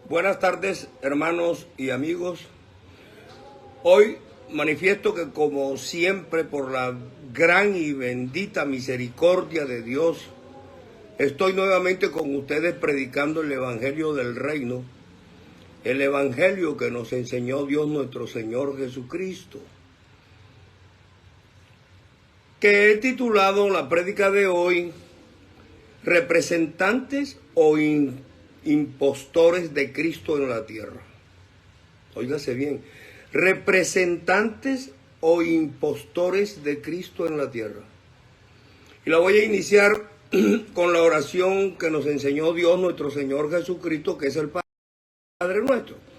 Buenas tardes, hermanos y amigos. Hoy manifiesto que, como siempre, por la gran y bendita misericordia de Dios, estoy nuevamente con ustedes predicando el Evangelio del Reino, el Evangelio que nos enseñó Dios nuestro Señor Jesucristo, que he titulado la prédica de hoy, Representantes o impostores de Cristo en la tierra. Óigase bien, representantes o impostores de Cristo en la tierra. Y la voy a iniciar con la oración que nos enseñó Dios nuestro Señor Jesucristo, que es el Padre nuestro.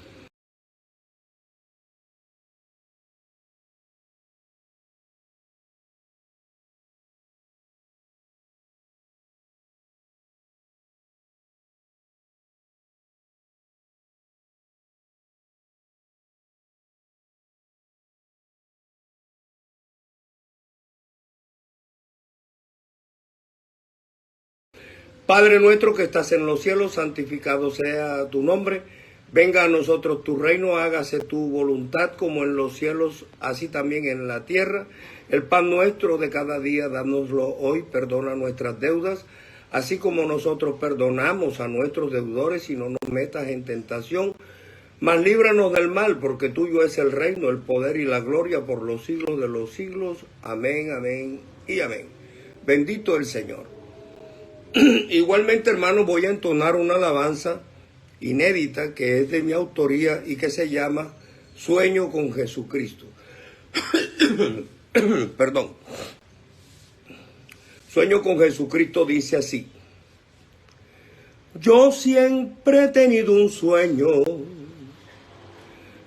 Padre nuestro que estás en los cielos, santificado sea tu nombre. Venga a nosotros tu reino, hágase tu voluntad como en los cielos, así también en la tierra. El pan nuestro de cada día, dánoslo hoy, perdona nuestras deudas, así como nosotros perdonamos a nuestros deudores, y no nos metas en tentación, mas líbranos del mal, porque tuyo es el reino, el poder y la gloria por los siglos de los siglos. Amén, amén y amén. Bendito el Señor. Igualmente, hermanos, voy a entonar una alabanza inédita que es de mi autoría y que se llama Sueño con Jesucristo. Perdón. Sueño con Jesucristo dice así: yo siempre he tenido un sueño,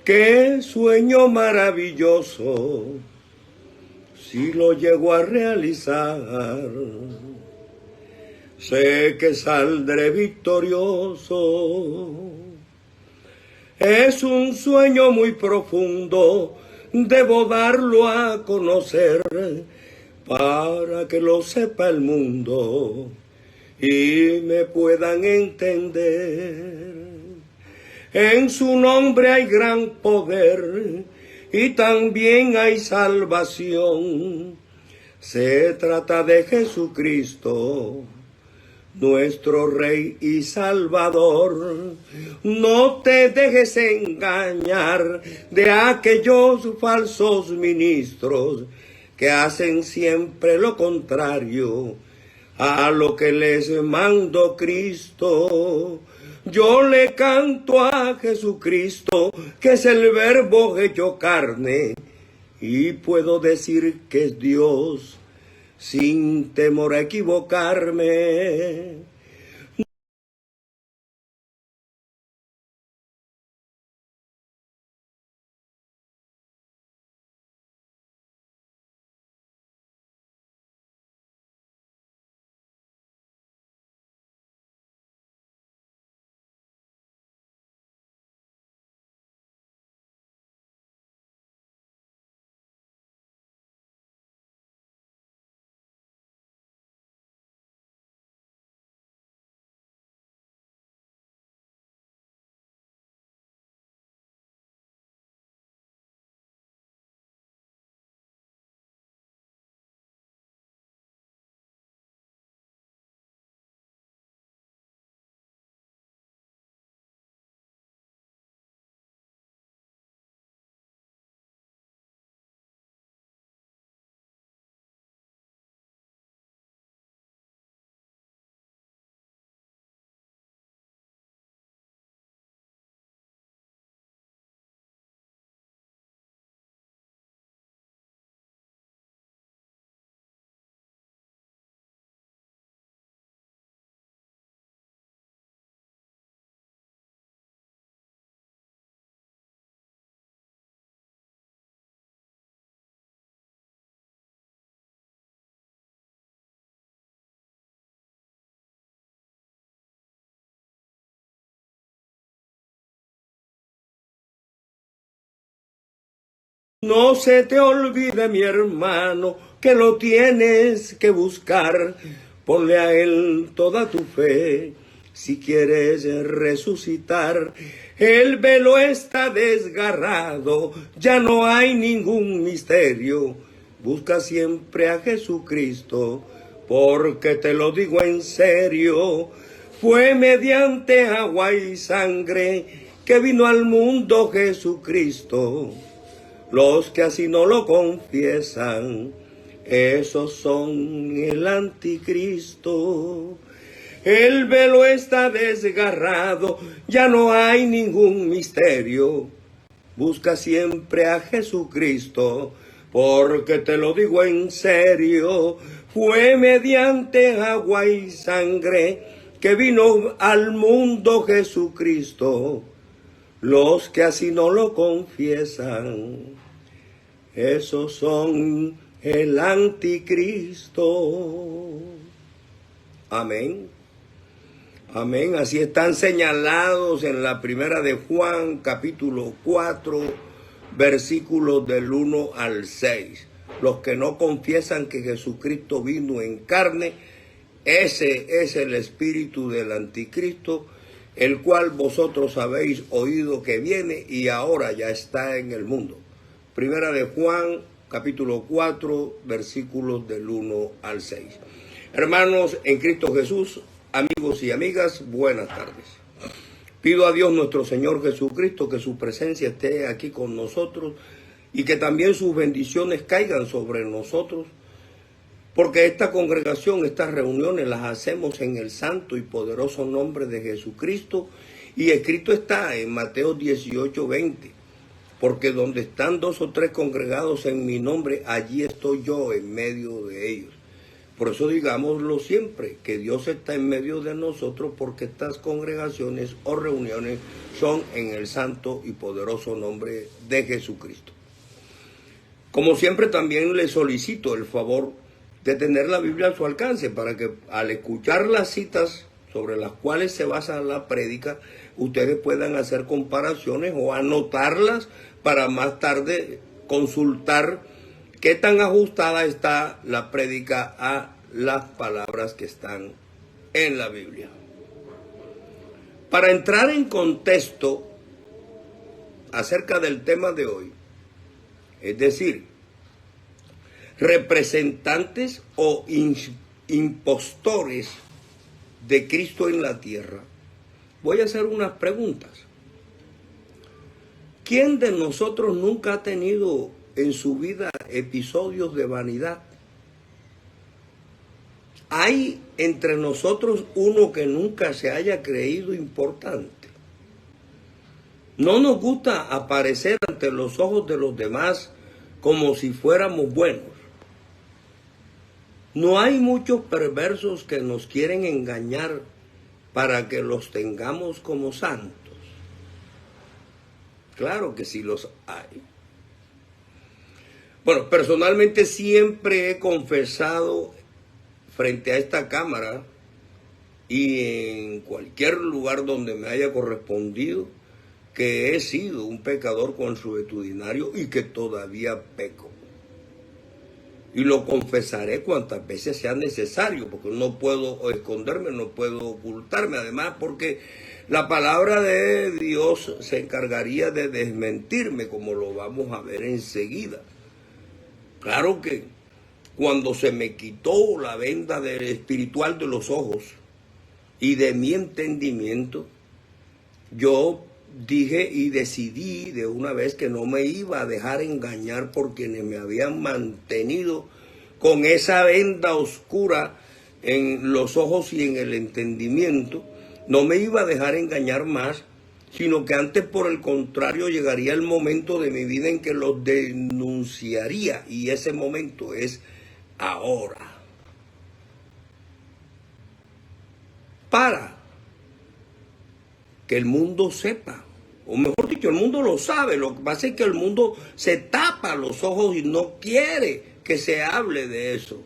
qué sueño maravilloso, si lo llego a realizar, sé que saldré victorioso. Es un sueño muy profundo, debo darlo a conocer, para que lo sepa el mundo y me puedan entender. En su nombre hay gran poder y también hay salvación. Se trata de Jesucristo, nuestro Rey y Salvador. No te dejes engañar de aquellos falsos ministros que hacen siempre lo contrario a lo que les mandó Cristo. Yo le canto a Jesucristo, que es el Verbo hecho carne, y puedo decir que es Dios sin temor a equivocarme. No se te olvide, mi hermano, que lo tienes que buscar. Ponle a él toda tu fe. Si quieres resucitar, el velo está desgarrado, ya no hay ningún misterio. Busca siempre a Jesucristo, porque te lo digo en serio. Fue mediante agua y sangre que vino al mundo Jesucristo. Los que así no lo confiesan, esos son el anticristo. El velo está desgarrado, ya no hay ningún misterio. Busca siempre a Jesucristo, porque te lo digo en serio. Fue mediante agua y sangre que vino al mundo Jesucristo. Los que así no lo confiesan, esos son el anticristo. Amén. Amén. Así están señalados en la primera de Juan, capítulo 4, versículos del 1 al 6. Los que no confiesan que Jesucristo vino en carne, ese es el espíritu del anticristo, el cual vosotros habéis oído que viene y ahora ya está en el mundo. Primera de Juan, capítulo 4, versículos del 1 al 6. Hermanos en Cristo Jesús, amigos y amigas, buenas tardes. Pido a Dios nuestro Señor Jesucristo que su presencia esté aquí con nosotros y que también sus bendiciones caigan sobre nosotros, porque esta congregación, estas reuniones las hacemos en el santo y poderoso nombre de Jesucristo, y escrito está en Mateo 18:20, porque donde están 2 o 3 congregados en mi nombre, allí estoy yo en medio de ellos. Por eso digámoslo siempre, que Dios está en medio de nosotros, porque estas congregaciones o reuniones son en el santo y poderoso nombre de Jesucristo. Como siempre, también le solicito el favor de tener la Biblia a su alcance, para que al escuchar las citas sobre las cuales se basa la prédica, ustedes puedan hacer comparaciones o anotarlas para más tarde consultar qué tan ajustada está la prédica a las palabras que están en la Biblia. Para entrar en contexto acerca del tema de hoy, es decir, representantes o impostores de Cristo en la tierra, voy a hacer unas preguntas. ¿Quién de nosotros nunca ha tenido en su vida episodios de vanidad? ¿Hay entre nosotros uno que nunca se haya creído importante? No nos gusta aparecer ante los ojos de los demás como si fuéramos buenos. No hay muchos perversos que nos quieren engañar para que los tengamos como santos. Claro que sí los hay. Bueno, personalmente siempre he confesado frente a esta cámara y en cualquier lugar donde me haya correspondido que he sido un pecador consuetudinario y que todavía peco. Y lo confesaré cuantas veces sea necesario, porque no puedo esconderme, no puedo ocultarme. Además, porque la palabra de Dios se encargaría de desmentirme, como lo vamos a ver enseguida. Claro que cuando se me quitó la venda espiritual de los ojos y de mi entendimiento, yo dije y decidí de una vez que no me iba a dejar engañar por quienes me habían mantenido con esa venda oscura en los ojos y en el entendimiento. No me iba a dejar engañar más, sino que antes, por el contrario, llegaría el momento de mi vida en que los denunciaría, y ese momento es ahora. Para que el mundo sepa, o mejor dicho, el mundo lo sabe. Lo que pasa es que el mundo se tapa los ojos y no quiere que se hable de eso,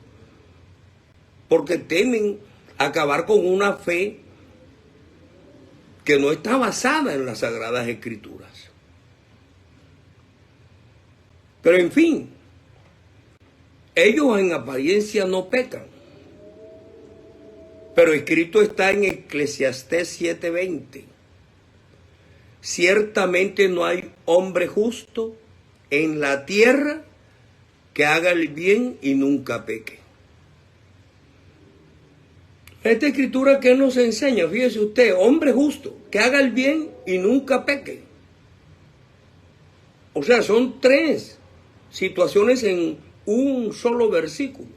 porque temen acabar con una fe que no está basada en las Sagradas Escrituras. Pero en fin, ellos en apariencia no pecan. Pero escrito está en Eclesiastés 7:20. Ciertamente no hay hombre justo en la tierra que haga el bien y nunca peque. Esta escritura que nos enseña, fíjese usted, hombre justo, que haga el bien y nunca peque. O sea, son 3 situaciones en un solo versículo.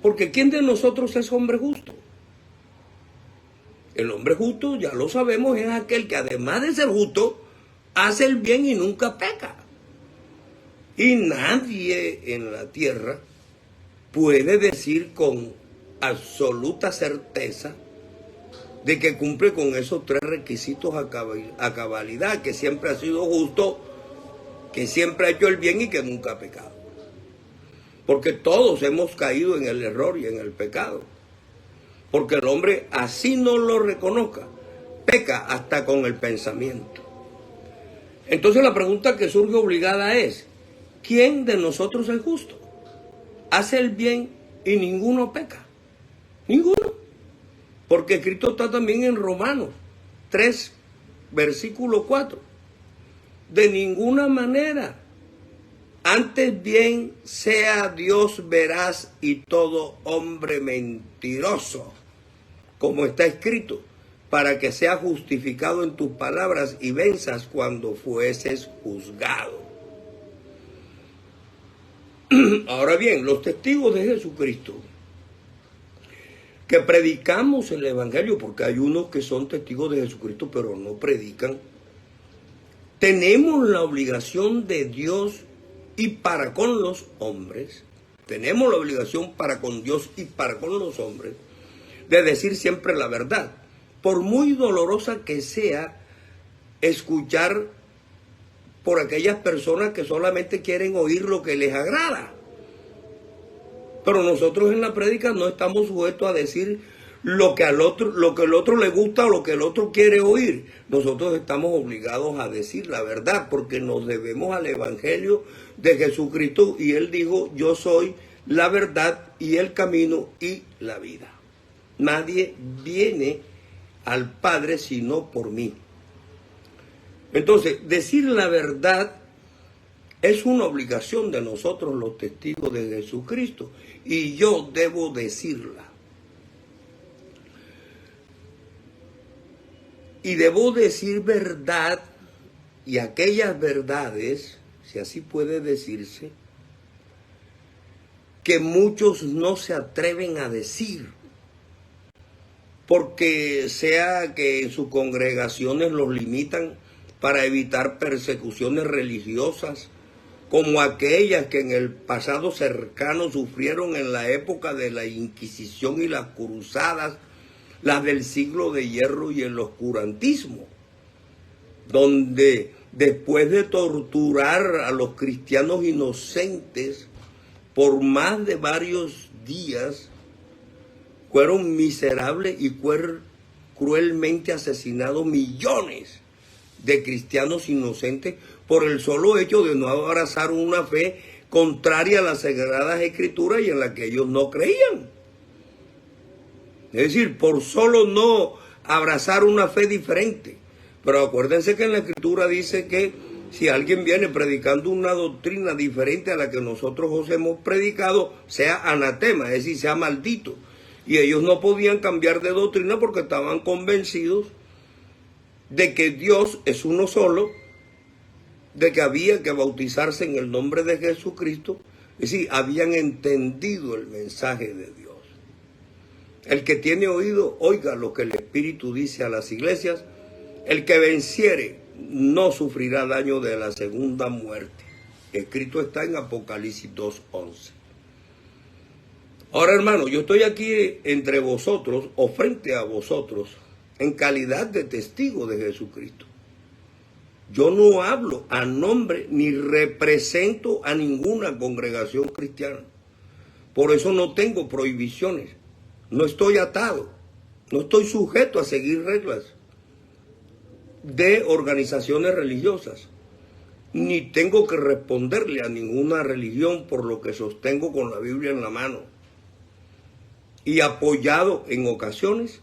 Porque ¿quién de nosotros es hombre justo? El hombre justo, ya lo sabemos, es aquel que además de ser justo, hace el bien y nunca peca. Y nadie en la tierra puede decir con absoluta certeza de que cumple con esos 3 requisitos a cabalidad, que siempre ha sido justo, que siempre ha hecho el bien y que nunca ha pecado. Porque todos hemos caído en el error y en el pecado. Porque el hombre, así no lo reconozca, peca hasta con el pensamiento. Entonces la pregunta que surge obligada es, ¿quién de nosotros es justo? Hace el bien y ninguno peca. Ninguno. Porque escrito está también en Romanos 3, versículo 4. De ninguna manera. Antes bien sea Dios veraz y todo hombre mentiroso, como está escrito, para que sea justificado en tus palabras y venzas cuando fueses juzgado. Ahora bien, los testigos de Jesucristo, que predicamos el Evangelio, porque hay unos que son testigos de Jesucristo pero no predican, tenemos la obligación de Dios y para con los hombres, tenemos la obligación para con Dios y para con los hombres, de decir siempre la verdad, por muy dolorosa que sea escuchar por aquellas personas que solamente quieren oír lo que les agrada. Pero nosotros en la prédica no estamos sujetos a decir lo que el otro le gusta o lo que el otro quiere oír. Nosotros estamos obligados a decir la verdad porque nos debemos al Evangelio de Jesucristo y Él dijo, yo soy la verdad y el camino y la vida. Nadie viene al Padre sino por mí. Entonces, decir la verdad es una obligación de nosotros los testigos de Jesucristo y yo debo decirla. Y debo decir verdad y aquellas verdades, si así puede decirse, que muchos no se atreven a decir, porque sea que en sus congregaciones los limitan para evitar persecuciones religiosas, como aquellas que en el pasado cercano sufrieron en la época de la Inquisición y las cruzadas, las del siglo de hierro y el oscurantismo, donde después de torturar a los cristianos inocentes por más de varios días, fueron miserables y cruelmente asesinados millones de cristianos inocentes por el solo hecho de no abrazar una fe contraria a las Sagradas Escrituras y en la que ellos no creían. Es decir, por solo no abrazar una fe diferente. Pero acuérdense que en la Escritura dice que si alguien viene predicando una doctrina diferente a la que nosotros os hemos predicado, sea anatema, es decir, sea maldito. Y ellos no podían cambiar de doctrina porque estaban convencidos de que Dios es uno solo, de que había que bautizarse en el nombre de Jesucristo. Es decir, habían entendido el mensaje de Dios. El que tiene oído, oiga lo que el Espíritu dice a las iglesias. El que venciere no sufrirá daño de la segunda muerte. Escrito está en Apocalipsis 2:11. Ahora, hermano, yo estoy aquí entre vosotros o frente a vosotros en calidad de testigo de Jesucristo. Yo no hablo a nombre ni represento a ninguna congregación cristiana. Por eso no tengo prohibiciones. No estoy atado. No estoy sujeto a seguir reglas de organizaciones religiosas. Ni tengo que responderle a ninguna religión por lo que sostengo con la Biblia en la mano. y apoyado en ocasiones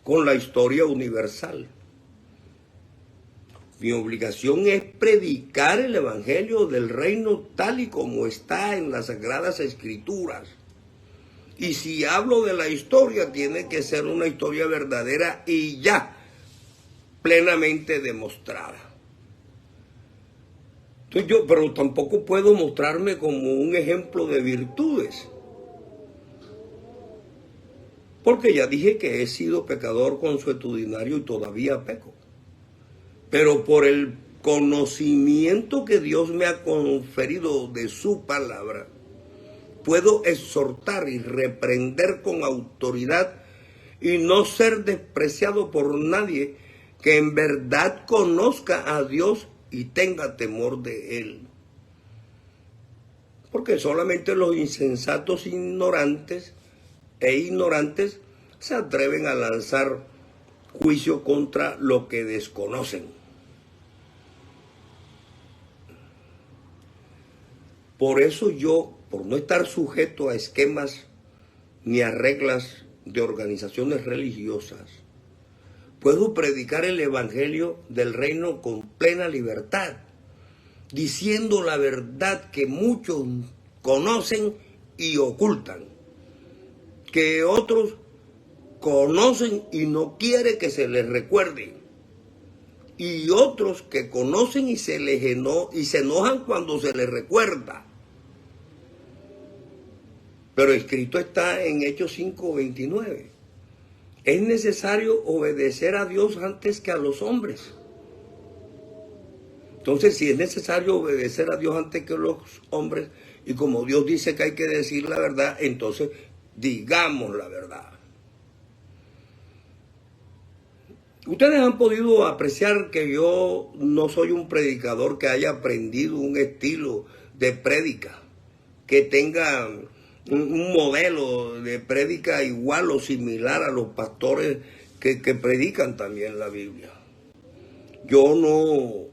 con la historia universal. Mi obligación es predicar el Evangelio del Reino tal y como está en las Sagradas Escrituras. Y si hablo de la historia, tiene que ser una historia verdadera y ya plenamente demostrada. Entonces pero tampoco puedo mostrarme como un ejemplo de virtudes. Porque ya dije que he sido pecador consuetudinario y todavía peco. Pero por el conocimiento que Dios me ha conferido de su palabra, puedo exhortar y reprender con autoridad y no ser despreciado por nadie que en verdad conozca a Dios y tenga temor de Él. Porque solamente los insensatos ignorantes se atreven a lanzar juicio contra lo que desconocen. Por eso yo, por no estar sujeto a esquemas ni a reglas de organizaciones religiosas, puedo predicar el Evangelio del Reino con plena libertad, diciendo la verdad que muchos conocen y ocultan, que otros conocen y no quiere que se les recuerde, y otros que conocen y se enojan cuando se les recuerda. Pero escrito está en Hechos 5:29. Es necesario obedecer a Dios antes que a los hombres. Entonces, si es necesario obedecer a Dios antes que a los hombres, y como Dios dice que hay que decir la verdad, entonces digamos la verdad. Ustedes han podido apreciar que yo no soy un predicador que haya aprendido un estilo de prédica, que tenga un modelo de prédica igual o similar a los pastores que predican también la Biblia. Yo no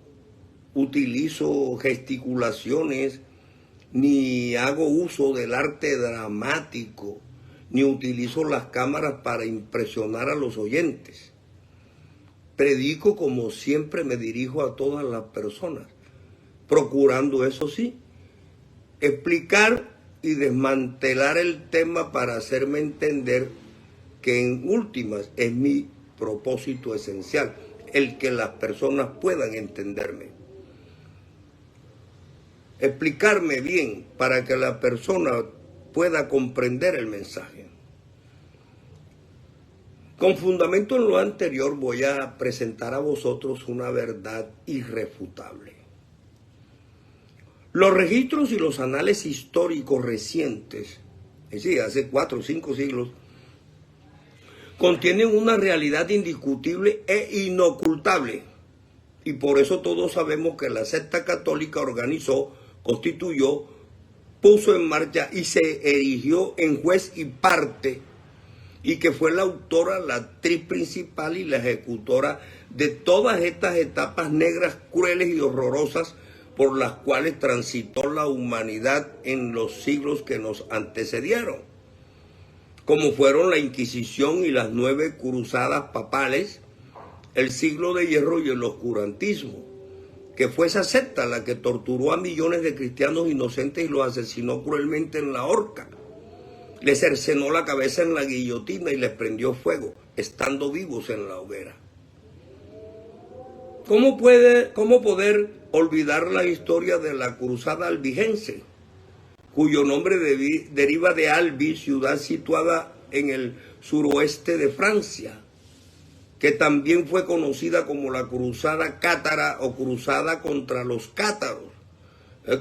utilizo gesticulaciones, ni hago uso del arte dramático, ni utilizo las cámaras para impresionar a los oyentes. Predico como siempre me dirijo a todas las personas, procurando, eso sí, explicar y desmantelar el tema para hacerme entender que en últimas es mi propósito esencial, el que las personas puedan entenderme. Explicarme bien para que la persona pueda comprender el mensaje. Con fundamento en lo anterior voy a presentar a vosotros una verdad irrefutable. Los registros y los anales históricos recientes, es decir, hace 4 o 5 siglos, contienen una realidad indiscutible e inocultable. Y por eso todos sabemos que la secta católica organizó, constituyó, puso en marcha y se erigió en juez y parte, y que fue la autora, la actriz principal y la ejecutora de todas estas etapas negras, crueles y horrorosas por las cuales transitó la humanidad en los siglos que nos antecedieron, como fueron la Inquisición y las 9 cruzadas papales, el siglo de hierro y el oscurantismo, que fue esa secta la que torturó a millones de cristianos inocentes y los asesinó cruelmente en la horca, les cercenó la cabeza en la guillotina y les prendió fuego, estando vivos en la hoguera. ¿Cómo poder olvidar la historia de la cruzada albigense, cuyo nombre deriva de Albi, ciudad situada en el suroeste de Francia, que también fue conocida como la cruzada cátara o cruzada contra los cátaros,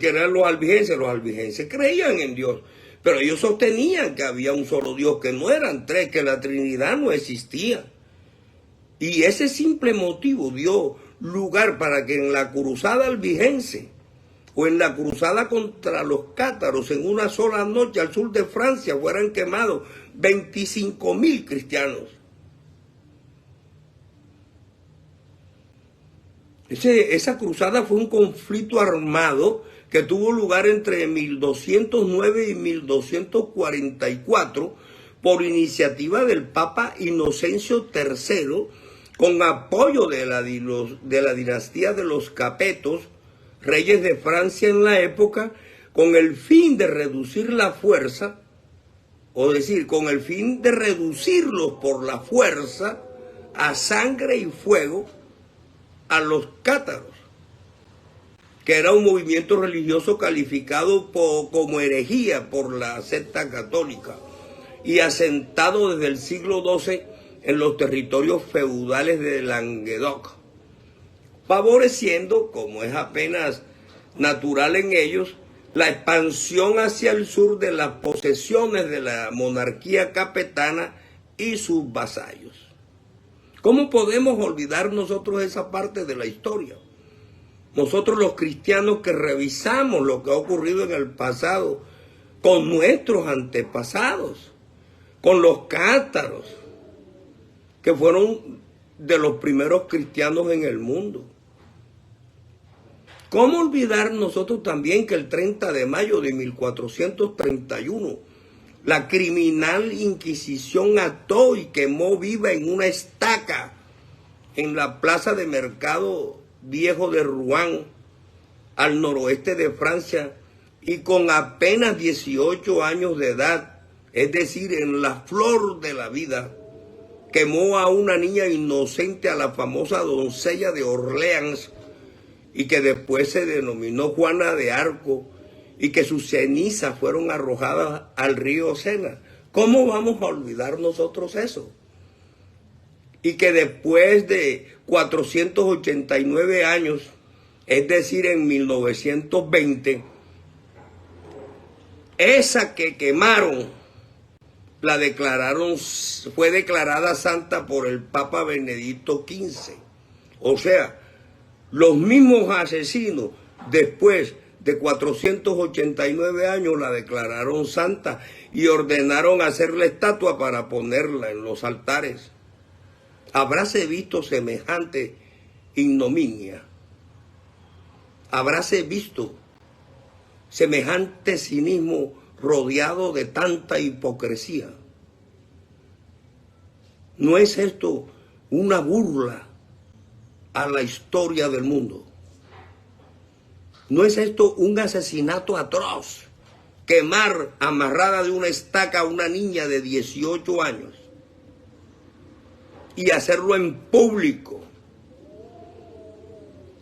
que eran los albigenses? Los albigenses creían en Dios, pero ellos sostenían que había un solo Dios, que no eran 3, que la Trinidad no existía. Y ese simple motivo dio lugar para que en la cruzada albigense o en la cruzada contra los cátaros, en una sola noche al sur de Francia fueran quemados 25.000 cristianos. Esa cruzada fue un conflicto armado que tuvo lugar entre 1209 y 1244, por iniciativa del Papa Inocencio III, con apoyo de la dinastía de los Capetos, reyes de Francia en la época, con el fin de reducir la fuerza, o decir, con el fin de reducirlos por la fuerza a sangre y fuego a los cátaros, que era un movimiento religioso calificado como herejía por la secta católica y asentado desde el siglo XII en los territorios feudales de Languedoc, favoreciendo, como es apenas natural en ellos, la expansión hacia el sur de las posesiones de la monarquía capetana y sus vasallos. ¿Cómo podemos olvidar nosotros esa parte de la historia? Nosotros los cristianos que revisamos lo que ha ocurrido en el pasado con nuestros antepasados, con los cátaros, que fueron de los primeros cristianos en el mundo. ¿Cómo olvidar nosotros también que el 30 de mayo de 1431 la criminal Inquisición ató y quemó viva en una estaca en la plaza de mercado viejo de Rouen, al noroeste de Francia, y con apenas 18 años de edad, es decir, en la flor de la vida, quemó a una niña inocente, a la famosa doncella de Orleans, y que después se denominó Juana de Arco, y que sus cenizas fueron arrojadas al río Sena. ¿Cómo vamos a olvidar nosotros eso? Y que después de 489 años, es decir, en 1920, esa que quemaron, fue declarada santa por el Papa Benedicto XV. O sea, los mismos asesinos, después de 489 años, la declararon santa y ordenaron hacerle estatua para ponerla en los altares. ¿Habráse visto semejante ignominia? ¿Habráse visto semejante cinismo rodeado de tanta hipocresía? ¿No es esto una burla a la historia del mundo? ¿No es esto un asesinato atroz? Quemar amarrada de una estaca a una niña de 18 años y hacerlo en público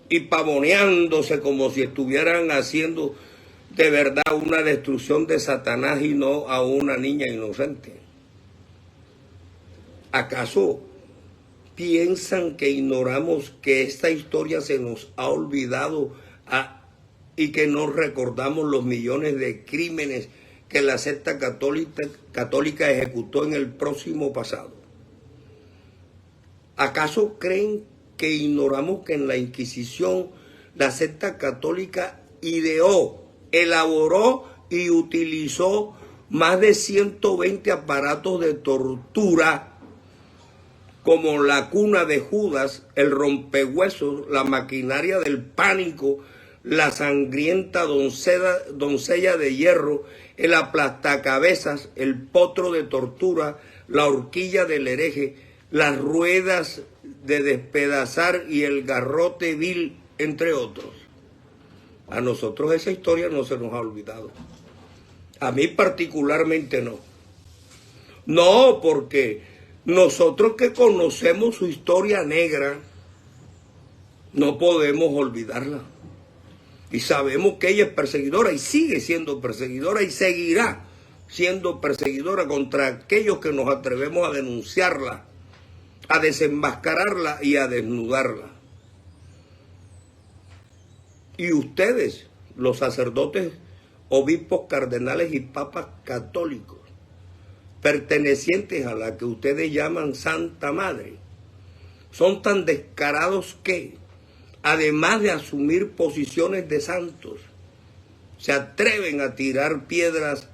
y pavoneándose como si estuvieran haciendo de verdad una destrucción de Satanás y no a una niña inocente. ¿Acaso piensan que ignoramos que esta historia se nos ha olvidado y que no recordamos los millones de crímenes que la secta católica ejecutó en el próximo pasado? ¿Acaso creen que ignoramos que en la Inquisición la secta católica ideó, elaboró y utilizó más de 120 aparatos de tortura, como la cuna de Judas, el rompehuesos, la maquinaria del pánico, la sangrienta doncella de hierro, el aplastacabezas, el potro de tortura, la horquilla del hereje, las ruedas de despedazar y el garrote vil, entre otros? A nosotros esa historia no se nos ha olvidado. A mí particularmente no. No, porque nosotros que conocemos su historia negra, no podemos olvidarla. Y sabemos que ella es perseguidora y sigue siendo perseguidora y seguirá siendo perseguidora contra aquellos que nos atrevemos a denunciarla, a desenmascararla y a desnudarla. Y ustedes, los sacerdotes, obispos, cardenales y papas católicos, pertenecientes a la que ustedes llaman Santa Madre, son tan descarados que, además de asumir posiciones de santos, se atreven a tirar piedras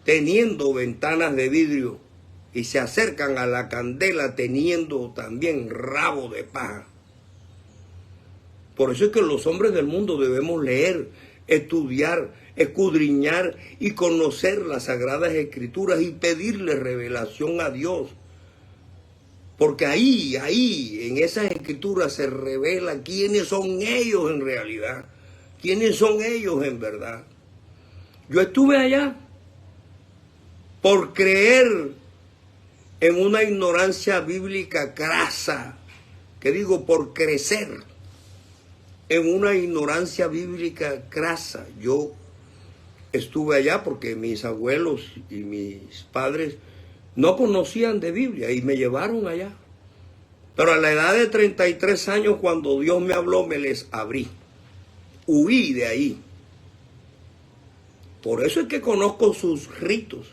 teniendo ventanas de vidrio y se acercan a la candela teniendo también rabo de paja. Por eso es que los hombres del mundo debemos leer estudiar, escudriñar y conocer las Sagradas Escrituras y pedirle revelación a Dios. Porque ahí, en esas Escrituras se revela quiénes son ellos en realidad, quiénes son ellos en verdad. Yo estuve allá por creer en una ignorancia bíblica crasa, que digo, por crecer en una ignorancia bíblica crasa. Yo estuve allá porque mis abuelos y mis padres no conocían de Biblia y me llevaron allá. Pero a la edad de 33 años, cuando Dios me habló, me les abrí. Huí de ahí. Por eso es que conozco sus ritos,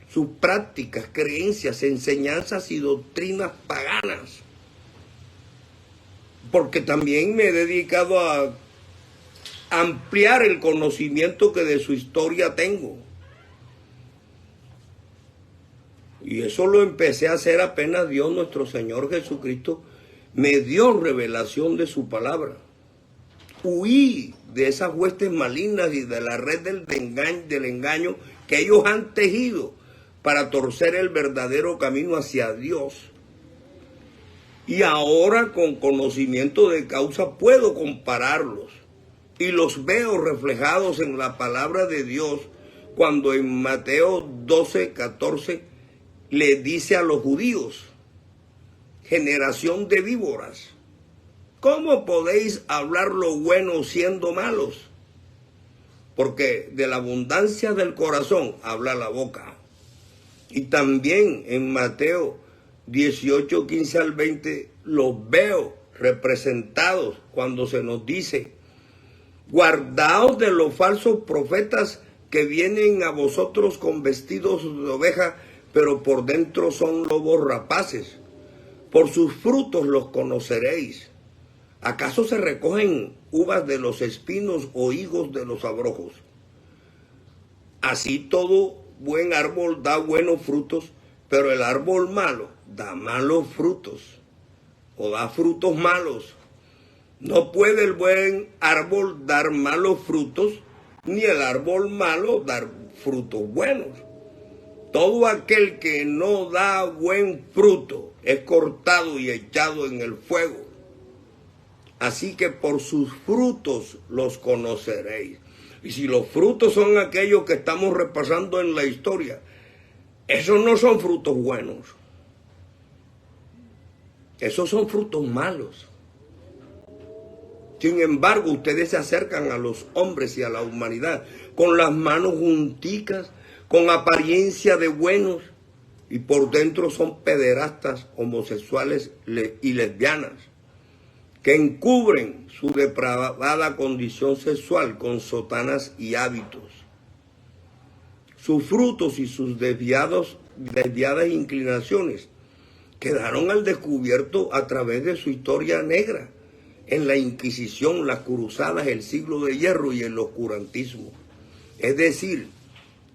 sus prácticas, creencias, enseñanzas y doctrinas paganas. Porque también me he dedicado a ampliar el conocimiento que de su historia tengo. Y eso lo empecé a hacer apenas Dios nuestro Señor Jesucristo me dio revelación de su palabra. Huí de esas huestes malignas y de la red del engaño que ellos han tejido para torcer el verdadero camino hacia Dios. Y ahora con conocimiento de causa puedo compararlos y los veo reflejados en la palabra de Dios cuando en Mateo 12:14 le dice a los judíos: generación de víboras, ¿cómo podéis hablar lo bueno siendo malos? Porque de la abundancia del corazón habla la boca. Y también en Mateo 18:15 al 20 los veo representados cuando se nos dice: guardaos de los falsos profetas que vienen a vosotros con vestidos de oveja, pero por dentro son lobos rapaces. Por sus frutos los conoceréis. ¿Acaso se recogen uvas de los espinos o higos de los abrojos? Así todo buen árbol da buenos frutos, pero el árbol malo da malos frutos o da frutos malos. No puede el buen árbol dar malos frutos, ni el árbol malo dar frutos buenos. Todo aquel que no da buen fruto es cortado y echado en el fuego. Así que por sus frutos los conoceréis. Y si los frutos son aquellos que estamos repasando en la historia, esos no son frutos buenos. Esos son frutos malos. Sin embargo, ustedes se acercan a los hombres y a la humanidad con las manos junticas, con apariencia de buenos, y por dentro son pederastas, homosexuales y lesbianas, que encubren su depravada condición sexual con sotanas y hábitos. Sus frutos y sus desviadas inclinaciones quedaron al descubierto a través de su historia negra, en la Inquisición, las cruzadas, el siglo de hierro y el oscurantismo. Es decir,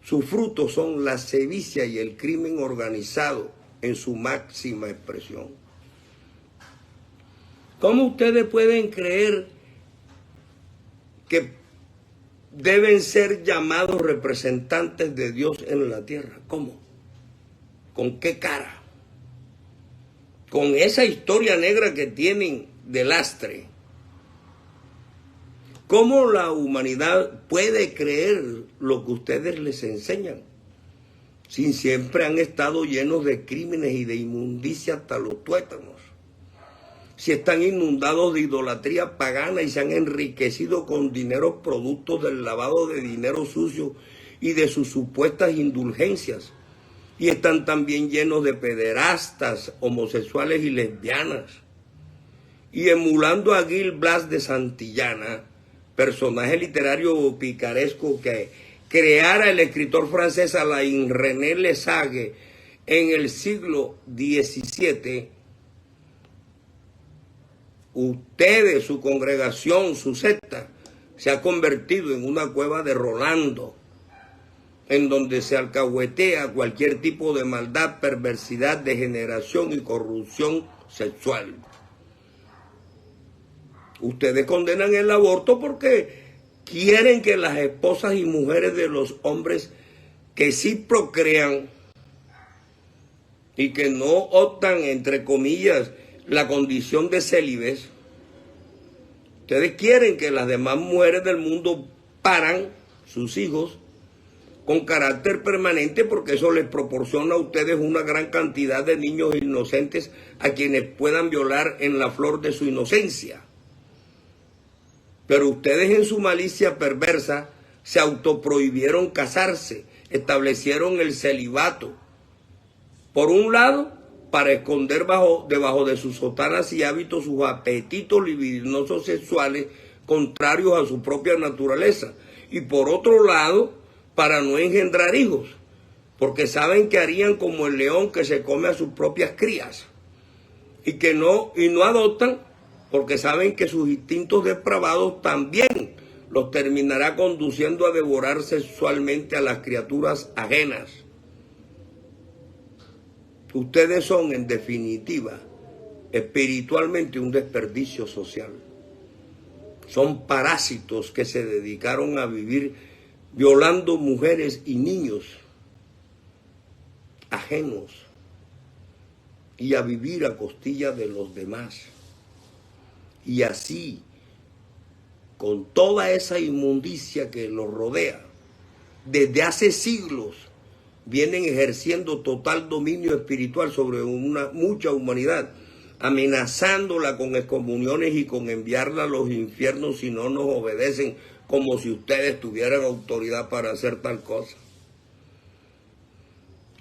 sus frutos son la sevicia y el crimen organizado en su máxima expresión. ¿Cómo ustedes pueden creer que deben ser llamados representantes de Dios en la tierra? ¿Cómo? ¿Con qué cara? Con esa historia negra que tienen de lastre. ¿Cómo la humanidad puede creer lo que ustedes les enseñan? Si siempre han estado llenos de crímenes y de inmundicia hasta los tuétanos. Si están inundados de idolatría pagana y se han enriquecido con dinero productos del lavado de dinero sucio y de sus supuestas indulgencias. Y están también llenos de pederastas, homosexuales y lesbianas. Y emulando a Gil Blas de Santillana, personaje literario picaresco que creara el escritor francés Alain René Lesage en el siglo XVII, ustedes, su congregación, su secta, se ha convertido en una cueva de Rolando, en donde se alcahuetea cualquier tipo de maldad, perversidad, degeneración y corrupción sexual. Ustedes condenan el aborto porque quieren que las esposas y mujeres de los hombres que sí procrean y que no optan, entre comillas, la condición de célibes, ustedes quieren que las demás mujeres del mundo paran sus hijos con carácter permanente, porque eso les proporciona a ustedes una gran cantidad de niños inocentes a quienes puedan violar en la flor de su inocencia. Pero ustedes en su malicia perversa se autoprohibieron casarse, establecieron el celibato. Por un lado, para esconder debajo de sus sotanas y hábitos sus apetitos libidinosos sexuales contrarios a su propia naturaleza. Y por otro lado, para no engendrar hijos, porque saben que harían como el león que se come a sus propias crías. Y no adoptan, porque saben que sus instintos depravados también los terminará conduciendo a devorar sexualmente a las criaturas ajenas. Ustedes son, en definitiva, espiritualmente un desperdicio social. Son parásitos que se dedicaron a vivir violando mujeres y niños ajenos y a vivir a costilla de los demás. Y así, con toda esa inmundicia que los rodea, desde hace siglos, vienen ejerciendo total dominio espiritual sobre mucha humanidad, amenazándola con excomuniones y con enviarla a los infiernos si no nos obedecen, como si ustedes tuvieran autoridad para hacer tal cosa.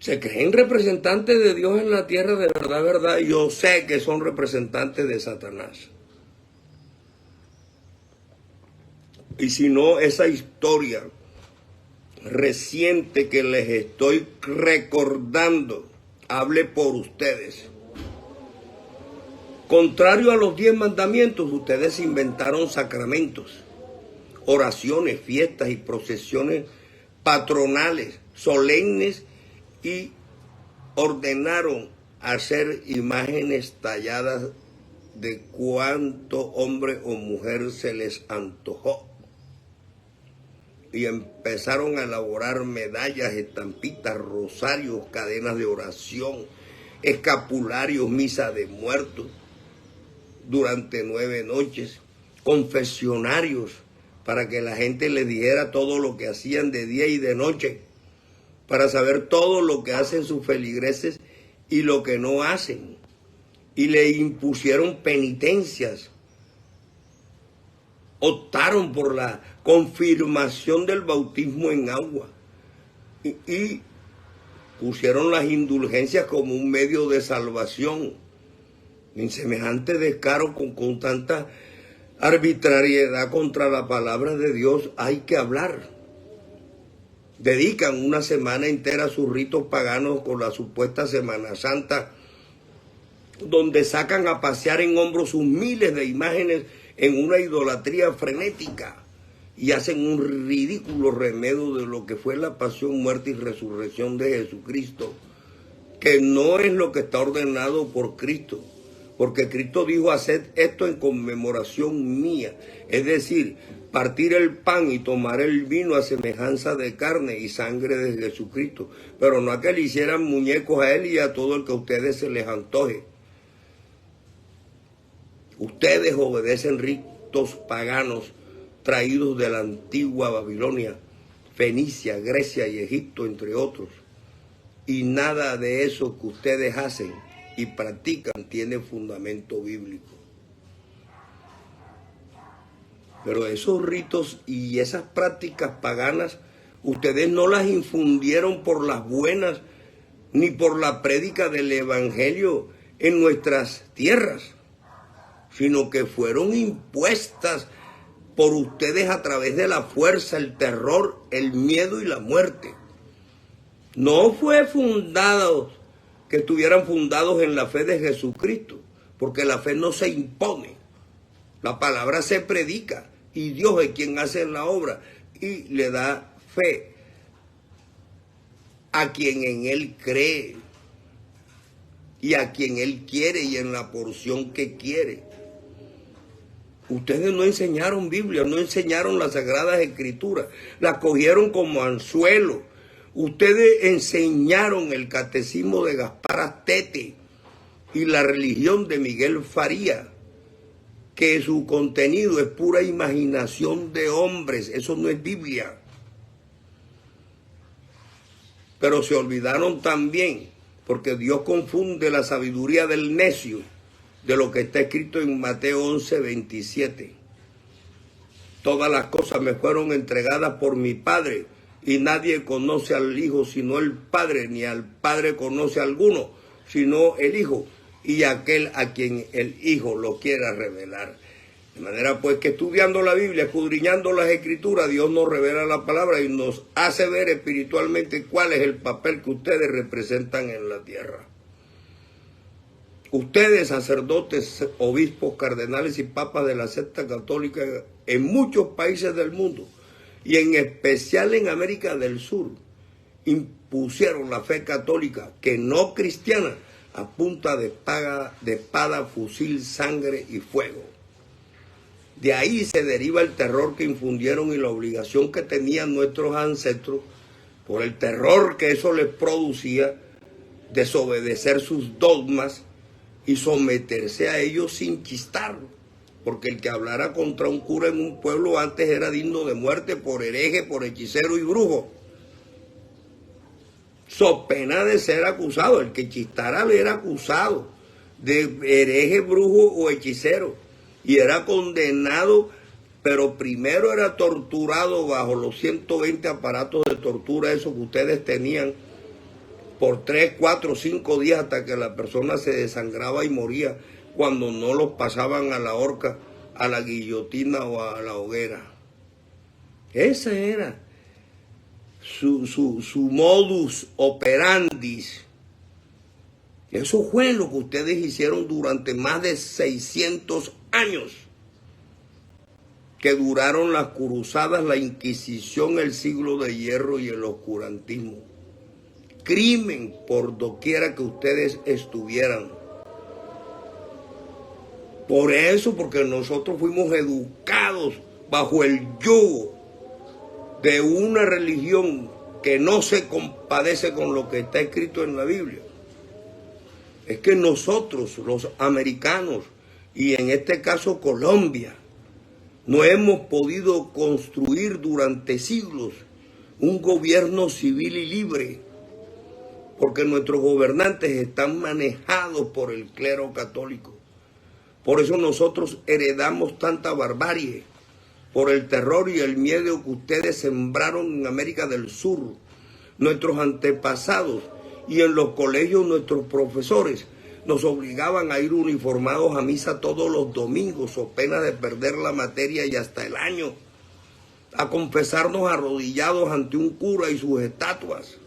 ¿Se creen representantes de Dios en la tierra? De verdad, verdad, yo sé que son representantes de Satanás. Y si no, esa historia reciente que les estoy recordando, hable por ustedes. Contrario a los 10 mandamientos, ustedes inventaron sacramentos, oraciones, fiestas y procesiones patronales, solemnes, y ordenaron hacer imágenes talladas de cuánto hombre o mujer se les antojó. Y empezaron a elaborar medallas, estampitas, rosarios, cadenas de oración, escapularios, misa de muertos durante 9 noches, confesionarios para que la gente les dijera todo lo que hacían de día y de noche, para saber todo lo que hacen sus feligreses y lo que no hacen. Y le impusieron penitencias. Optaron por la confirmación del bautismo en agua y pusieron las indulgencias como un medio de salvación. En semejante descaro, con tanta arbitrariedad contra la palabra de Dios, hay que hablar. Dedican una semana entera a sus ritos paganos con la supuesta Semana Santa, donde sacan a pasear en hombros sus miles de imágenes en una idolatría frenética y hacen un ridículo remedio de lo que fue la pasión, muerte y resurrección de Jesucristo, que no es lo que está ordenado por Cristo, porque Cristo dijo: haced esto en conmemoración mía, es decir, partir el pan y tomar el vino a semejanza de carne y sangre de Jesucristo, pero no a que le hicieran muñecos a él y a todo el que a ustedes se les antoje. Ustedes obedecen ritos paganos traídos de la antigua Babilonia, Fenicia, Grecia y Egipto, entre otros. Y nada de eso que ustedes hacen y practican tiene fundamento bíblico. Pero esos ritos y esas prácticas paganas, ustedes no las infundieron por las buenas ni por la prédica del Evangelio en nuestras tierras, sino que fueron impuestas por ustedes a través de la fuerza, el terror, el miedo y la muerte. No fue que estuvieran fundados en la fe de Jesucristo, porque la fe no se impone. La palabra se predica y Dios es quien hace la obra y le da fe a quien en Él cree y a quien Él quiere y en la porción que quiere. Ustedes no enseñaron Biblia, no enseñaron las Sagradas Escrituras, las cogieron como anzuelo. Ustedes enseñaron el catecismo de Gaspar Astete y la religión de Miguel Faría, que su contenido es pura imaginación de hombres, eso no es Biblia. Pero se olvidaron también, porque Dios confunde la sabiduría del necio, de lo que está escrito en Mateo 11:27. Todas las cosas me fueron entregadas por mi Padre, y nadie conoce al Hijo sino el Padre, ni al Padre conoce a alguno, sino el Hijo, y aquel a quien el Hijo lo quiera revelar. De manera pues que estudiando la Biblia, escudriñando las Escrituras, Dios nos revela la palabra y nos hace ver espiritualmente cuál es el papel que ustedes representan en la tierra. Ustedes, sacerdotes, obispos, cardenales y papas de la secta católica en muchos países del mundo, y en especial en América del Sur, impusieron la fe católica, que no cristiana, a punta de espada, fusil, sangre y fuego. De ahí se deriva el terror que infundieron y la obligación que tenían nuestros ancestros, por el terror que eso les producía, desobedecer sus dogmas y someterse a ellos sin chistar, porque el que hablara contra un cura en un pueblo antes era digno de muerte por hereje, por hechicero y brujo, so pena de ser acusado. El que chistara era acusado de hereje, brujo o hechicero, y era condenado, pero primero era torturado bajo los 120 aparatos de tortura, esos que ustedes tenían, por 3, 4, 5 días hasta que la persona se desangraba y moría, cuando no los pasaban a la horca, a la guillotina o a la hoguera. Ese era su modus operandi. Eso fue lo que ustedes hicieron durante más de 600 años, que duraron las cruzadas, la Inquisición, el siglo de hierro y el oscurantismo. Crimen por doquiera que ustedes estuvieran. Por eso, porque nosotros fuimos educados bajo el yugo de una religión que no se compadece con lo que está escrito en la Biblia. Es que nosotros, los americanos, y en este caso Colombia, no hemos podido construir durante siglos un gobierno civil y libre, porque nuestros gobernantes están manejados por el clero católico. Por eso nosotros heredamos tanta barbarie, por el terror y el miedo que ustedes sembraron en América del Sur, nuestros antepasados, y en los colegios nuestros profesores nos obligaban a ir uniformados a misa todos los domingos, o pena de perder la materia y hasta el año, a confesarnos arrodillados ante un cura y sus estatuas.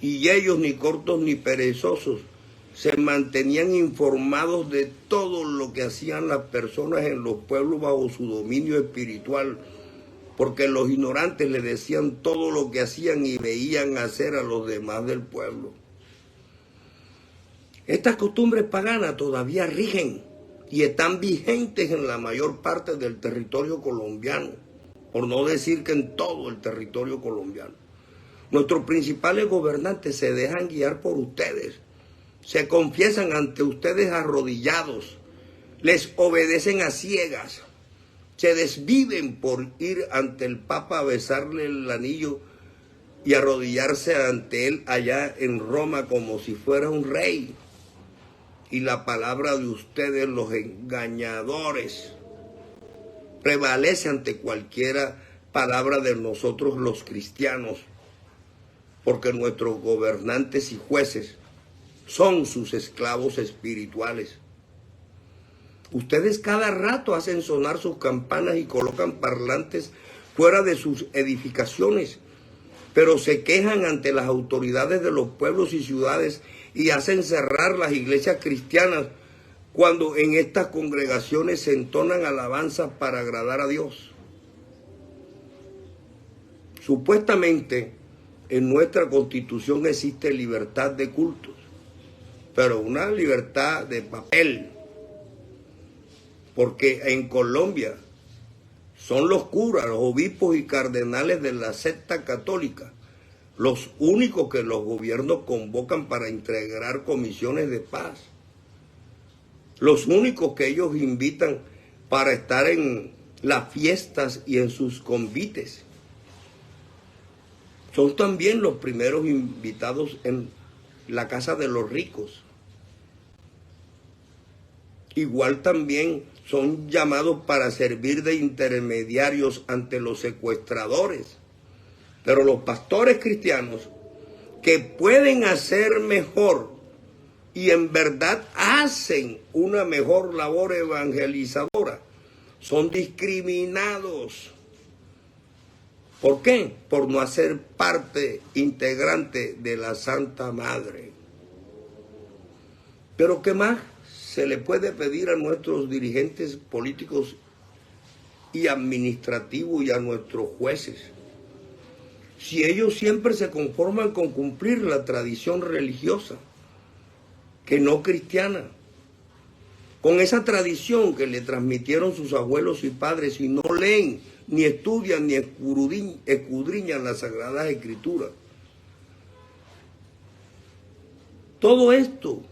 Y ellos, ni cortos ni perezosos, se mantenían informados de todo lo que hacían las personas en los pueblos bajo su dominio espiritual, porque los ignorantes le decían todo lo que hacían y veían hacer a los demás del pueblo. Estas costumbres paganas todavía rigen y están vigentes en la mayor parte del territorio colombiano, por no decir que en todo el territorio colombiano. Nuestros principales gobernantes se dejan guiar por ustedes, se confiesan ante ustedes arrodillados, les obedecen a ciegas, se desviven por ir ante el Papa a besarle el anillo y arrodillarse ante él allá en Roma como si fuera un rey. Y la palabra de ustedes, los engañadores, prevalece ante cualquiera palabra de nosotros los cristianos, porque nuestros gobernantes y jueces son sus esclavos espirituales. Ustedes cada rato hacen sonar sus campanas y colocan parlantes fuera de sus edificaciones, pero se quejan ante las autoridades de los pueblos y ciudades y hacen cerrar las iglesias cristianas cuando en estas congregaciones se entonan alabanzas para agradar a Dios. Supuestamente en nuestra Constitución existe libertad de cultos, pero una libertad de papel. porque en Colombia son los curas, los obispos y cardenales de la secta católica los únicos que los gobiernos convocan para integrar comisiones de paz. Los únicos que ellos invitan para estar en las fiestas y en sus convites. Son también los primeros invitados en la casa de los ricos. Igual también son llamados para servir de intermediarios ante los secuestradores. Pero los pastores cristianos que pueden hacer mejor y en verdad hacen una mejor labor evangelizadora son discriminados. ¿Por qué? Por no hacer parte integrante de la Santa Madre. Pero ¿qué más se le puede pedir a nuestros dirigentes políticos y administrativos y a nuestros jueces? Si ellos siempre se conforman con cumplir la tradición religiosa, que no cristiana, con esa tradición que le transmitieron sus abuelos y padres y no leen, ni estudian, ni escudriñan las Sagradas Escrituras. Todo esto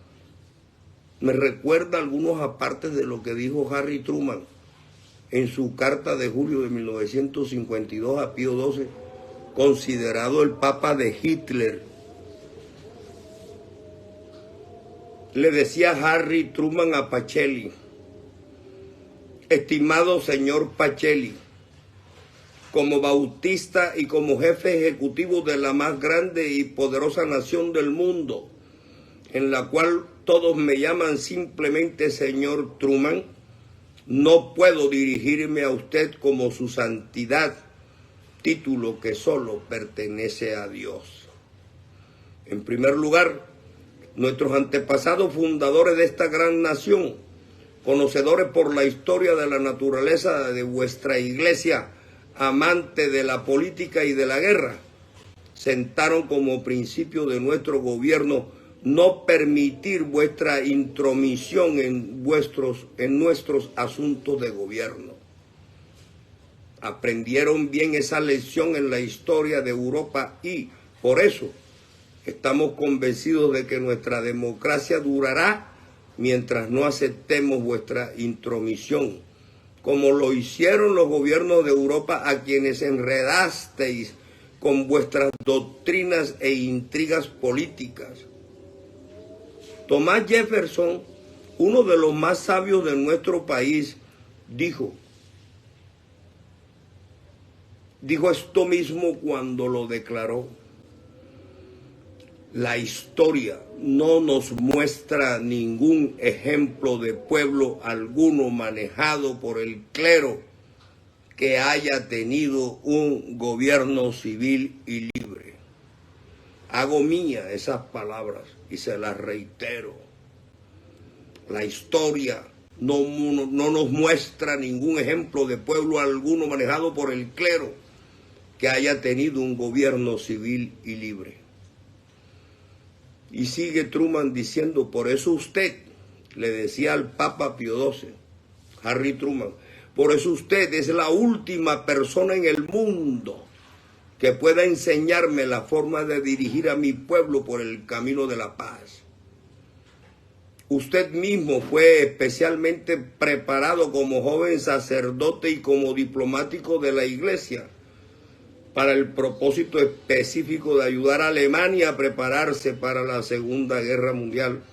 me recuerda algunos apartes de lo que dijo Harry Truman en su carta de julio de 1952 a Pío XII, considerado el Papa de Hitler. Le decía Harry Truman a Pacelli: estimado señor Pacelli, como bautista y como jefe ejecutivo de la más grande y poderosa nación del mundo, en la cual todos me llaman simplemente señor Truman, no puedo dirigirme a usted como su santidad, título que solo pertenece a Dios. En primer lugar, nuestros antepasados fundadores de esta gran nación, conocedores por la historia de la naturaleza de vuestra iglesia, amante de la política y de la guerra, sentaron como principio de nuestro gobierno no permitir vuestra intromisión en nuestros asuntos de gobierno. Aprendieron bien esa lección en la historia de Europa y, por eso, estamos convencidos de que nuestra democracia durará mientras no aceptemos vuestra intromisión, como lo hicieron los gobiernos de Europa a quienes enredasteis con vuestras doctrinas e intrigas políticas. Thomas Jefferson, uno de los más sabios de nuestro país, dijo esto mismo cuando lo declaró: la historia no nos muestra ningún ejemplo de pueblo alguno manejado por el clero que haya tenido un gobierno civil y libre. Hago mía esas palabras y se las reitero. La historia no nos muestra ningún ejemplo de pueblo alguno manejado por el clero que haya tenido un gobierno civil y libre. Y sigue Truman diciendo: por eso usted, le decía al Papa Pío XII, Harry Truman, por eso usted es la última persona en el mundo que pueda enseñarme la forma de dirigir a mi pueblo por el camino de la paz. Usted mismo fue especialmente preparado como joven sacerdote y como diplomático de la Iglesia para el propósito específico de ayudar a Alemania a prepararse para la Segunda Guerra Mundial.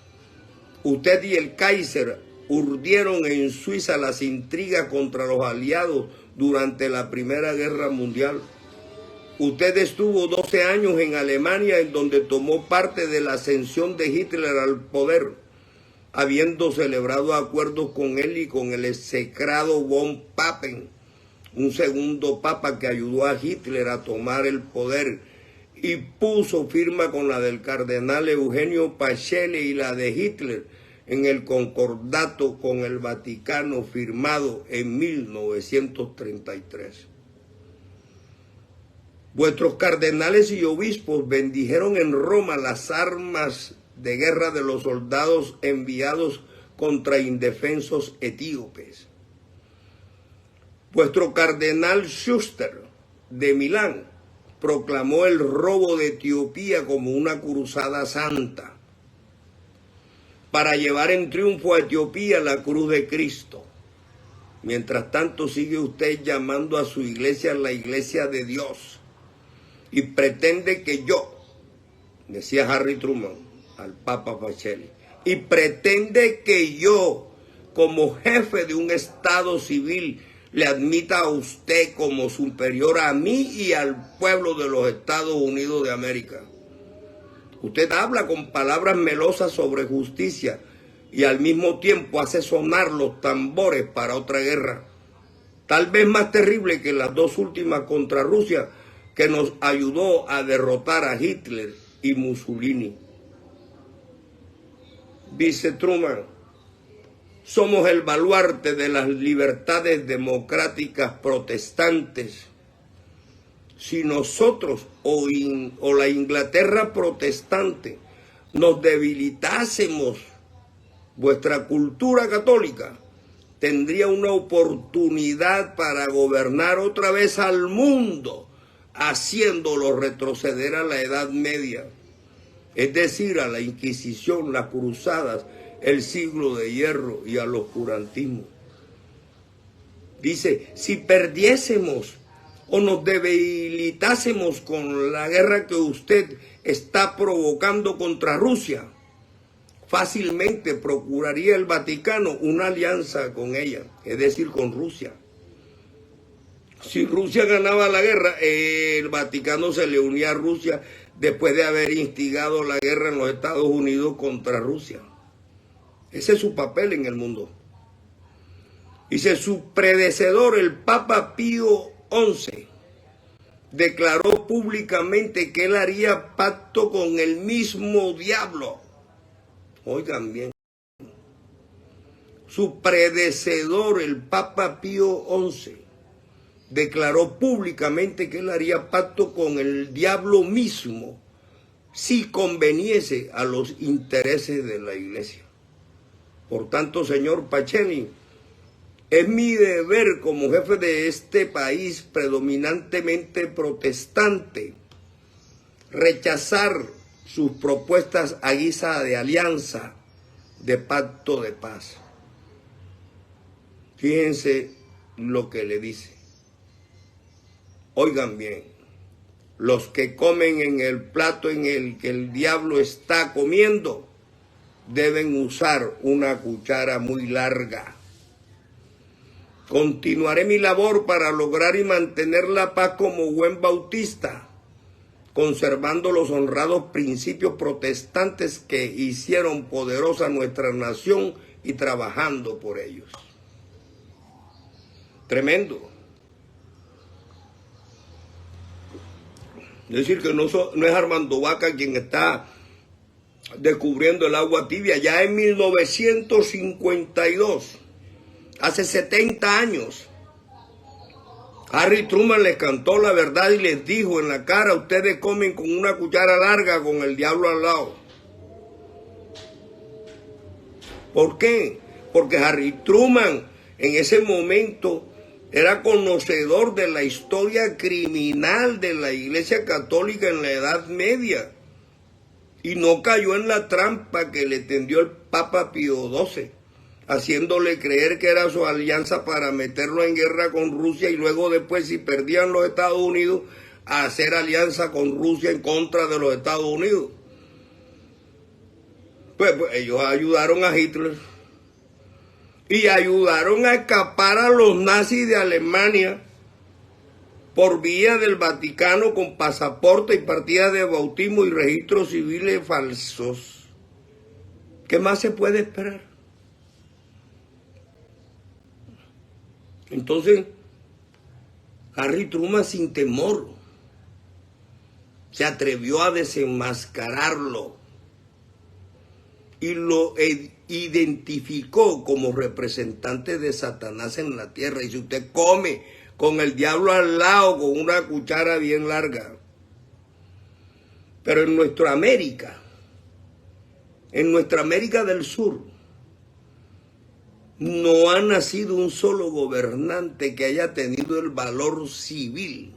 Usted y el Kaiser urdieron en Suiza las intrigas contra los aliados durante la Primera Guerra Mundial. Usted estuvo 12 años en Alemania, en donde tomó parte de la ascensión de Hitler al poder, habiendo celebrado acuerdos con él y con el execrado von Papen, un segundo papa que ayudó a Hitler a tomar el poder y puso firma con la del cardenal Eugenio Pacelli y la de Hitler en el concordato con el Vaticano firmado en 1933. Vuestros cardenales y obispos bendijeron en Roma las armas de guerra de los soldados enviados contra indefensos etíopes. Vuestro cardenal Schuster de Milán proclamó el robo de Etiopía como una cruzada santa para llevar en triunfo a Etiopía la cruz de Cristo. Mientras tanto sigue usted llamando a su iglesia la iglesia de Dios y pretende que yo, decía Harry Truman al Papa Pacelli, y pretende que yo, como jefe de un Estado civil, le admita a usted como superior a mí y al pueblo de los Estados Unidos de América. Usted habla con palabras melosas sobre justicia y al mismo tiempo hace sonar los tambores para otra guerra, tal vez más terrible que las dos últimas contra Rusia, que nos ayudó a derrotar a Hitler y Mussolini. Dice Truman, somos el baluarte de las libertades democráticas protestantes. Si nosotros o la Inglaterra protestante nos debilitásemos, vuestra cultura católica tendría una oportunidad para gobernar otra vez al mundo, haciéndolo retroceder a la Edad Media, es decir, a la Inquisición, las cruzadas, el siglo de hierro y al oscurantismo. Dice, si perdiésemos o nos debilitásemos con la guerra que usted está provocando contra Rusia, fácilmente procuraría el Vaticano una alianza con ella, es decir, con Rusia. Si Rusia ganaba la guerra, el Vaticano se le unía a Rusia después de haber instigado la guerra en los Estados Unidos contra Rusia. Ese es su papel en el mundo. Dice, su predecesor, el Papa Pío XI, declaró públicamente que él haría pacto con el mismo diablo. Oigan bien. Su predecesor, el Papa Pío XI, declaró públicamente que él haría pacto con el diablo mismo si conveniese a los intereses de la iglesia. Por tanto, señor Pacelli, es mi deber como jefe de este país predominantemente protestante rechazar sus propuestas a guisa de alianza, de pacto de paz. Fíjense lo que le dice. Oigan bien, los que comen en el plato en el que el diablo está comiendo deben usar una cuchara muy larga. Continuaré mi labor para lograr y mantener la paz como buen bautista, conservando los honrados principios protestantes que hicieron poderosa nuestra nación y trabajando por ellos. Tremendo. Es decir, que no es Armando Vaca quien está descubriendo el agua tibia. Ya en 1952, hace 70 años, Harry Truman les cantó la verdad y les dijo en la cara, ustedes comen con una cuchara larga con el diablo al lado. ¿Por qué? Porque Harry Truman en ese momento era conocedor de la historia criminal de la Iglesia Católica en la Edad Media y no cayó en la trampa que le tendió el Papa Pío XII, haciéndole creer que era su alianza para meterlo en guerra con Rusia y luego después, si perdían los Estados Unidos, hacer alianza con Rusia en contra de los Estados Unidos. Pues ellos ayudaron a Hitler y ayudaron a escapar a los nazis de Alemania por vía del Vaticano con pasaporte y partidas de bautismo y registros civiles falsos. ¿Qué más se puede esperar? Entonces, Harry Truman sin temor se atrevió a desenmascararlo y lo identificó como representante de Satanás en la tierra. Y si usted come con el diablo al lado con una cuchara bien larga. Pero en nuestra América del Sur, No ha nacido un solo gobernante que haya tenido el valor civil,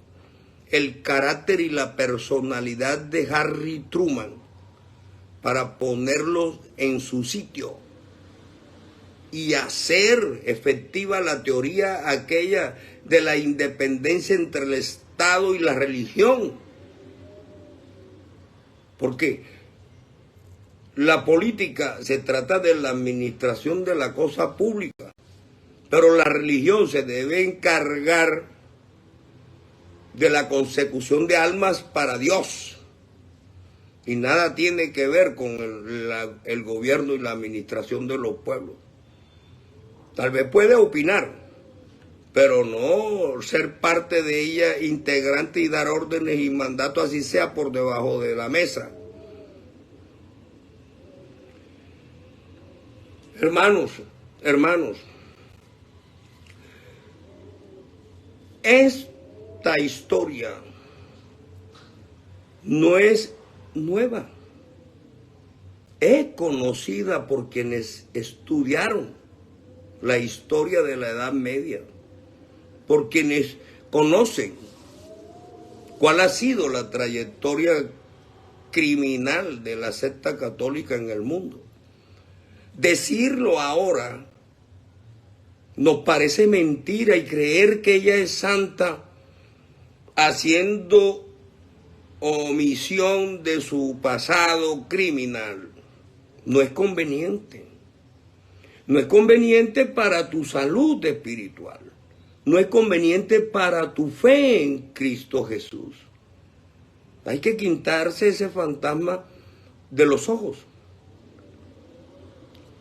el carácter y la personalidad de Harry Truman para ponerlos en su sitio y hacer efectiva la teoría aquella de la independencia entre el Estado y la religión. Porque la política se trata de la administración de la cosa pública, pero la religión se debe encargar de la consecución de almas para Dios. Y nada tiene que ver con el gobierno y la administración de los pueblos. Tal vez puede opinar, pero no ser parte de ella, integrante y dar órdenes y mandatos, así sea por debajo de la mesa. Hermanos, esta historia no es nueva. Es conocida por quienes estudiaron la historia de la Edad Media, por quienes conocen cuál ha sido la trayectoria criminal de la secta católica en el mundo. Decirlo ahora nos parece mentira y creer que ella es santa haciendo omisión de su pasado criminal. No es conveniente. No es conveniente para tu salud espiritual. No es conveniente para tu fe en Cristo Jesús. Hay que quitarse ese fantasma de los ojos.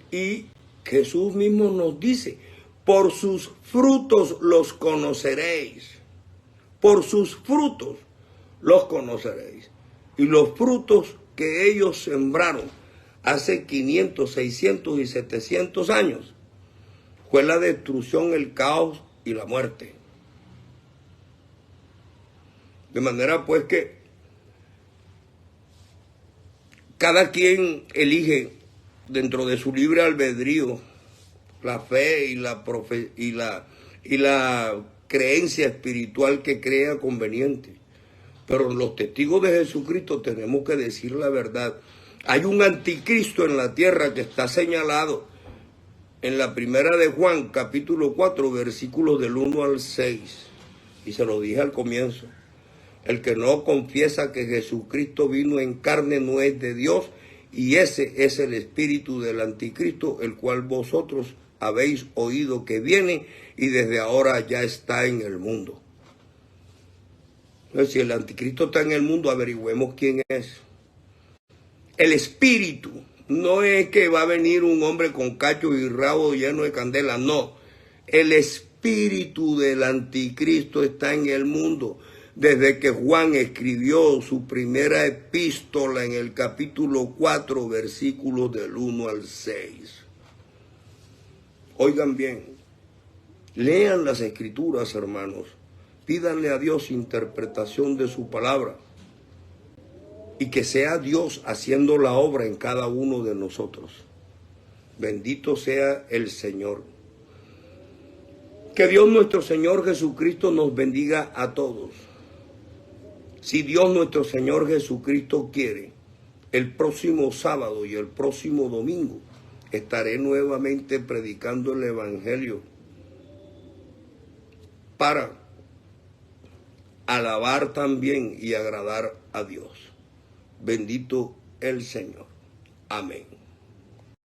Y Jesús mismo nos dice, por sus frutos los conoceréis. Por sus frutos los conoceréis. Y los frutos que ellos sembraron hace 500, 600 y 700 años fue la destrucción, el caos y la muerte. De manera pues que cada quien elige dentro de su libre albedrío la fe y la creencia espiritual que crea conveniente. Pero los testigos de Jesucristo tenemos que decir la verdad. Hay un anticristo en la tierra que está señalado en la primera de Juan, capítulo 4, versículos del 1 al 6. Y se lo dije al comienzo. El que no confiesa que Jesucristo vino en carne no es de Dios, y ese es el espíritu del anticristo, el cual vosotros habéis oído que viene y desde ahora ya está en el mundo. Entonces, si el anticristo está en el mundo, averigüemos quién es. El espíritu no es que va a venir un hombre con cacho y rabo lleno de candela, no. El espíritu del anticristo está en el mundo. Desde que Juan escribió su primera epístola en el capítulo 4, versículos del 1 al 6. Oigan bien, lean las escrituras, hermanos. Pídanle a Dios interpretación de su palabra. Y que sea Dios haciendo la obra en cada uno de nosotros. Bendito sea el Señor. Que Dios nuestro Señor Jesucristo nos bendiga a todos. Si Dios nuestro Señor Jesucristo quiere, el próximo sábado y el próximo domingo estaré nuevamente predicando el Evangelio para alabar también y agradar a Dios. Bendito el Señor. Amén.